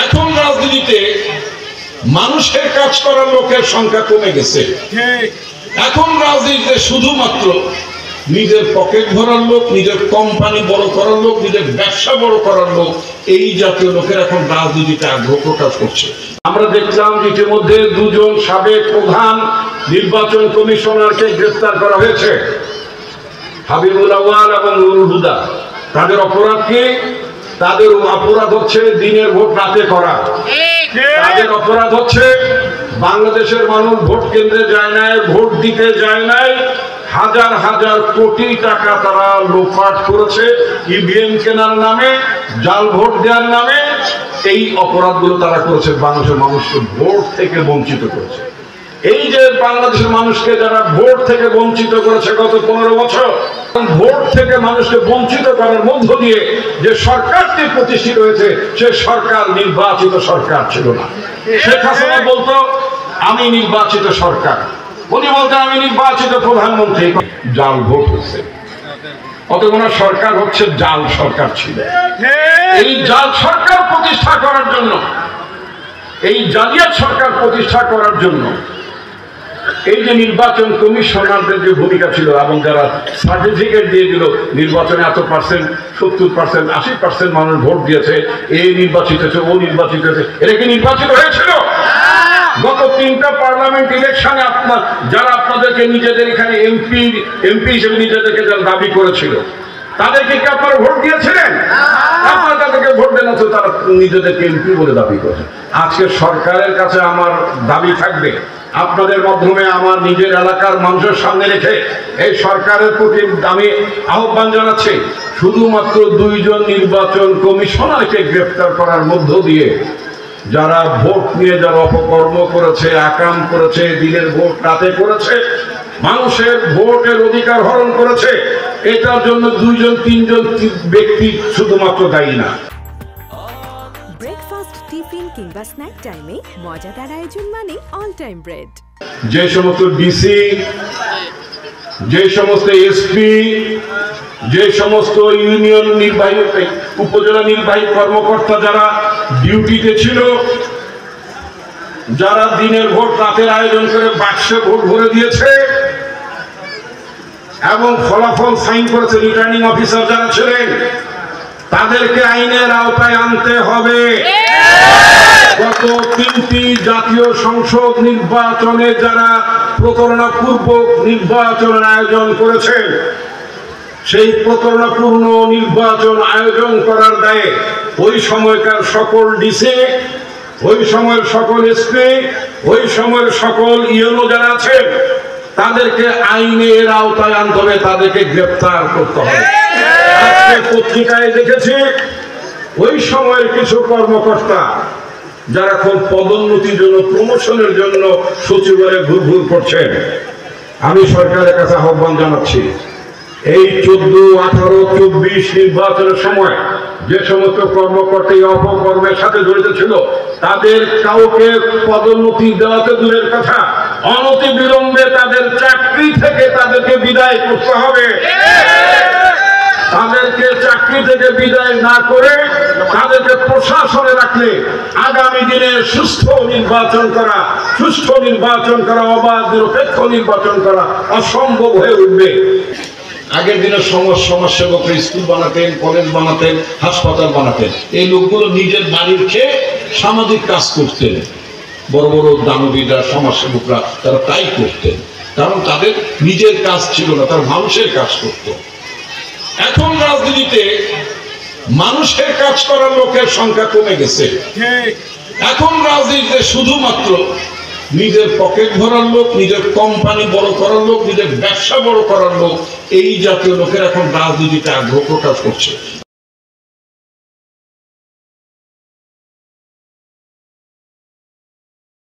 এখন রাজনীতিতে মানুষের কাজ করার লোকের সংখ্যা কমে গেছে। এখন রাজনীতিতে শুধুমাত্র নিজের পকেট ভরার লোক, নিজের কোম্পানি বড় করার লোক, নিজের ব্যবসা বড় করার লোক, এই জাতীয় লোকের এখন রাজনীতিতে আগ্রহ প্রকাশ করছে। আমরা দেখলাম ইতিমধ্যে দুজন সাবেক প্রধান নির্বাচন কমিশনারকে গ্রেফতার করা হয়েছে, হাবিবুল আউয়াল এবং নুরুল হুদা। তাদের অপরাধ কি? তাদের অপরাধ হচ্ছে দিনের ভোট রাতে করা। তাদের অপরাধ হচ্ছে বাংলাদেশের মানুষ ভোট কেন্দ্রে যায় নাই, ভোট দিতে যায় নাই, হাজার হাজার কোটি টাকা তারা লোপাট করেছে ইভিএম কেনার নামে, জাল ভোট দেওয়ার নামে। এই অপরাধগুলো তারা করেছে, বাংলাদেশের মানুষকে ভোট থেকে বঞ্চিত করেছে। এই যে বাংলাদেশের মানুষকে যারা ভোট থেকে বঞ্চিত করেছে গত 15 বছর, ভোট থেকে মানুষকে বঞ্চিত করার মধ্য দিয়ে যে সরকারটি প্রতিষ্ঠিত হয়েছে, সে সরকার নির্বাচিত সরকার ছিল না। শেখ হাসিনা বলতো আমি নির্বাচিত সরকার, উনি বলতেন আমি নির্বাচিত প্রধানমন্ত্রী। জাল ভোট হচ্ছে, অতএব সরকার হচ্ছে জাল সরকার ছিল। এই জাল সরকার প্রতিষ্ঠা করার জন্য, এই জালিয়াত সরকার প্রতিষ্ঠা করার জন্য এই যে নির্বাচন কমিশনারদের যে ভূমিকা ছিল, এবং যারা সার্টিফিকেট দিয়ে দিল নির্বাচনে এত পার্সেন্ট, 70%, 80% মানুষ ভোট দিয়েছে, এই নির্বাচিত হয়েছে, ও নির্বাচিত হয়েছে, এরা কি নির্বাচিত হয়েছিল? গত 3টা পার্লামেন্ট ইলেকশনে যারা আপনাদেরকে নিজেদের এখানে এমপি হিসেবে নিজেদেরকে যারা দাবি করেছিল, তাদেরকে কি আপনারা ভোট দিয়েছিলেন? আপনারা তাদেরকে ভোট দেন, তো তারা নিজেদেরকে এমপি বলে দাবি করেছে। আজকে সরকারের কাছে আমার দাবি থাকবে, আপনাদের মাধ্যমে আমার নিজের এলাকার মানুষের সামনে রেখে এই সরকারের প্রতি আমি আহ্বান জানাচ্ছি, শুধুমাত্র 2 জন নির্বাচন কমিশনারকে গ্রেফতার করার মধ্য দিয়ে যারা ভোট নিয়ে যারা অপকর্ম করেছে, আকাম করেছে, দিনের ভোট রাতে করেছে, মানুষের ভোটের অধিকার হরণ করেছে, এটার জন্য 2 জন 3 জন ব্যক্তি শুধুমাত্র দায়ী না। ব্রেকফাস্ট, টিফিন কিংবা স্ন্যাক টাইমে মজাদার আয়োজন মানে অল টাইম ব্রেড। যে সমস্ত ডিসি, যে সমস্ত এসপি, যে সমস্ত ইউনিয়ন নির্বাহী, উপজেলা নির্বাহী কর্মকর্তা যারা ডিউটিতে ছিল, যারা দিনের ভোট রাতের আয়োজন করে বাক্সে ভোট ভরে দিয়েছে এবং ফলাফল সাইন করেছে, রিটার্নিং অফিসার যারা ছিলেন, তাদেরকে আইনের আওতায় আনতে হবে। গত 3টি জাতীয় সংসদ নির্বাচনে যারা প্রতারণাপূর্বক নির্বাচনের আয়োজন করেছেন, সেই প্রতারণাপূর্ণ নির্বাচন আয়োজন করার দায়ে ওই সময়কার সকল ডিসি, ওই সময়ের সকল এসপি, ওই সময়ের সকল ইউনো যারা আছেন, তাদেরকে আইনের আওতায় আনতে হবে, তাদেরকে গ্রেফতার করতে হবে। আজকে পত্রিকায় দেখেছি ওই সময়ের কিছু কর্মকর্তা যারা এখন পদোন্নতির জন্য, প্রমোশনের জন্য সচিবালয়ে ঘুরঘুর করছেন। আমি সরকারের কাছে আহ্বান জানাচ্ছি, এই 14, 18, 24 নির্বাচনের সময় যে সমস্ত কর্মকর্তা অপকর্মের সাথে জড়িত ছিল, তাদের কাউকে পদোন্নতি দেওয়াতে দূরের কথা, অনতি বিলম্বে তাদের চাকরি থেকে তাদেরকে বিদায় করতে হবে। তাদেরকে চাকরি থেকে বিদায় না করে তাদেরকে প্রশাসনে রাখলে আগামী দিনে সুষ্ঠু নির্বাচন করা, অবাধ নিরপেক্ষ নির্বাচন করা অসম্ভব হয়ে উঠবে। আগের দিনের সমাজসেবক স্কুল বানাতেন, কলেজ বানাতেন, হাসপাতাল বানাতেন, এই লোকগুলো নিজের বাড়ির খেয়ে সামাজিক কাজ করতেন। বড় বড় দানবীরা, সমাজসেবকরা তারা তাই করতেন, কারণ তাদের নিজের কাজ ছিল না, তারা মানুষের কাজ করত। এখন রাজনীতিতে মানুষের কাজ করার লোকের সংখ্যা কমে গেছে। এখন রাজনীতিতে শুধুমাত্র নিজের পকেট ভরার লোক, নিজের কোম্পানি বড় করার লোক, নিজের ব্যবসা বড় করার লোক, এই জাতীয় লোকের এখন রাজনীতিতে আগ্রহ প্রকাশ করছে।